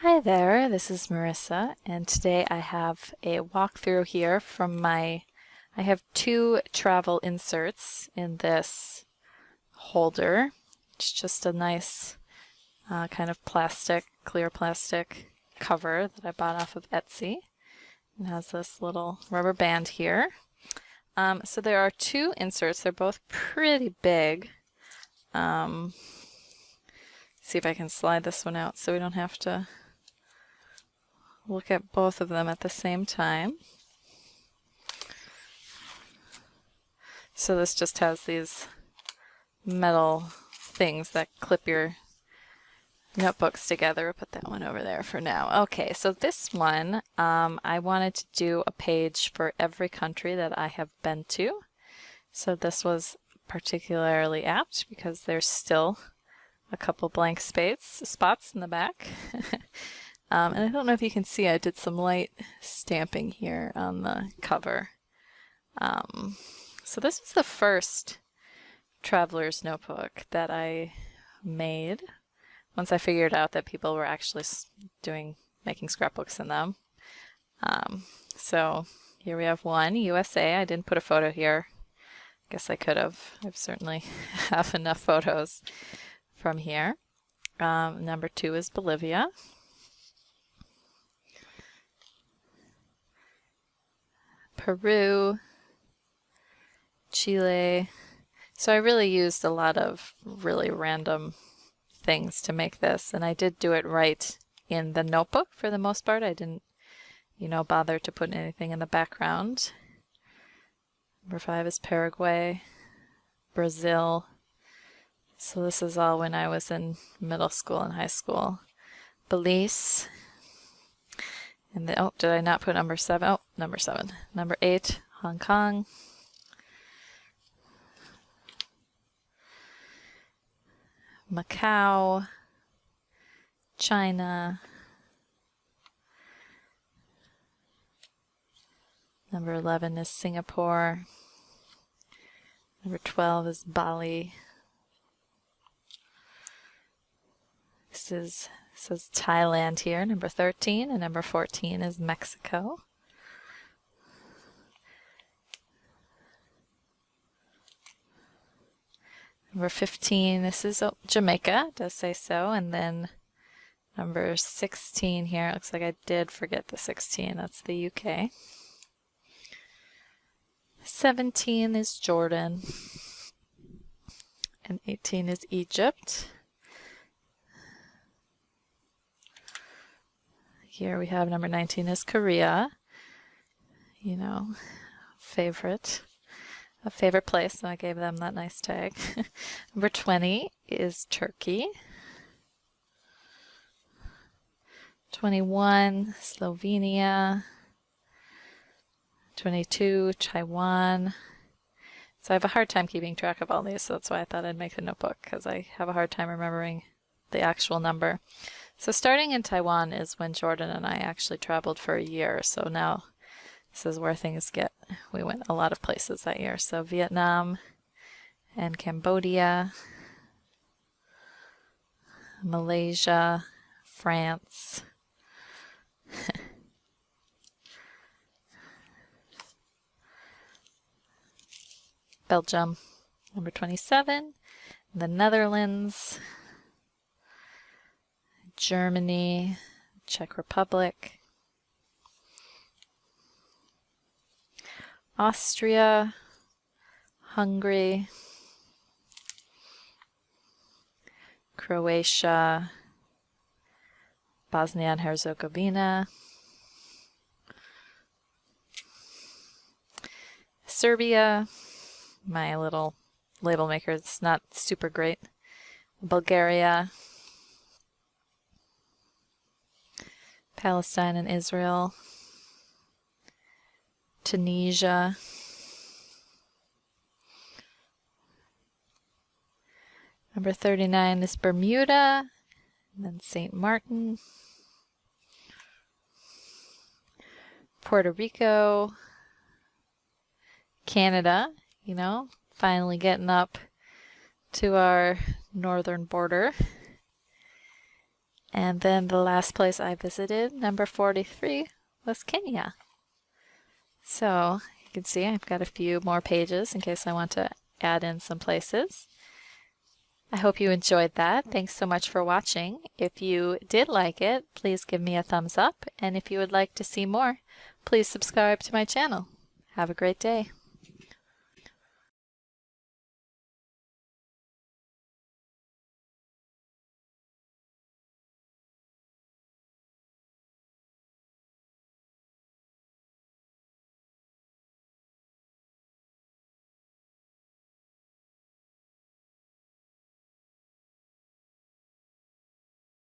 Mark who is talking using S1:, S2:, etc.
S1: Hi there, this is Marissa, and today I have a walkthrough here from I have two travel inserts in this holder. It's just a nice kind of clear plastic cover that I bought off of Etsy. It has this little rubber band here. So there are two inserts, they're both pretty big. See if I can slide this one out so we don't have to look at both of them at the same time. So this just has these metal things that clip your notebooks together. I'll put that one over there for now. Okay, so this one, I wanted to do a page for every country that I have been to. So this was particularly apt because there's still a couple blank spots in the back. And I don't know if you can see, I did some light stamping here on the cover. So this was the first traveler's notebook that I made once I figured out that people were actually making scrapbooks in them. So here we have one, USA. I didn't put a photo here. Guess I could have. I've certainly have enough photos from here. Number 2 is Bolivia. Peru, Chile. So I really used a lot of really random things to make this, and I did do it right in the notebook for the most part. I didn't, bother to put anything in the background. Number 5 is Paraguay, Brazil. So this is all when I was in middle school and high school. Belize. And then, did I not put number 7? Oh, number 7. Number 8, Hong Kong. Macau. China. Number 11 is Singapore. Number 12 is Bali. This says Thailand here, number 13, and number 14 is Mexico. Number 15, this is Jamaica, it does say so, and then number 16 here, it looks like I did forget the 16, that's the UK. 17 is Jordan, and 18 is Egypt. Here we have number 19 is Korea, a favorite place, so I gave them that nice tag. Number 20 is Turkey. 21, Slovenia. 22, Taiwan. So I have a hard time keeping track of all these, so that's why I thought I'd make a notebook, because I have a hard time remembering the actual number. So starting in Taiwan is when Jordan and I actually traveled for a year. So now this is where things we went a lot of places that year. So Vietnam and Cambodia, Malaysia, France. Belgium, number 27, the Netherlands, Germany, Czech Republic, Austria, Hungary, Croatia, Bosnia and Herzegovina, Serbia, my little label maker, it's not super great, Bulgaria, Palestine and Israel, Tunisia, number 39 is Bermuda, and then St. Martin, Puerto Rico, Canada, finally getting up to our northern border, And then the last place I visited, number 43, was Kenya. So you can see I've got a few more pages in case I want to add in some places. I hope you enjoyed that. Thanks so much for watching. If you did like it, please give me a thumbs up. And if you would like to see more, please subscribe to my channel. Have a great day.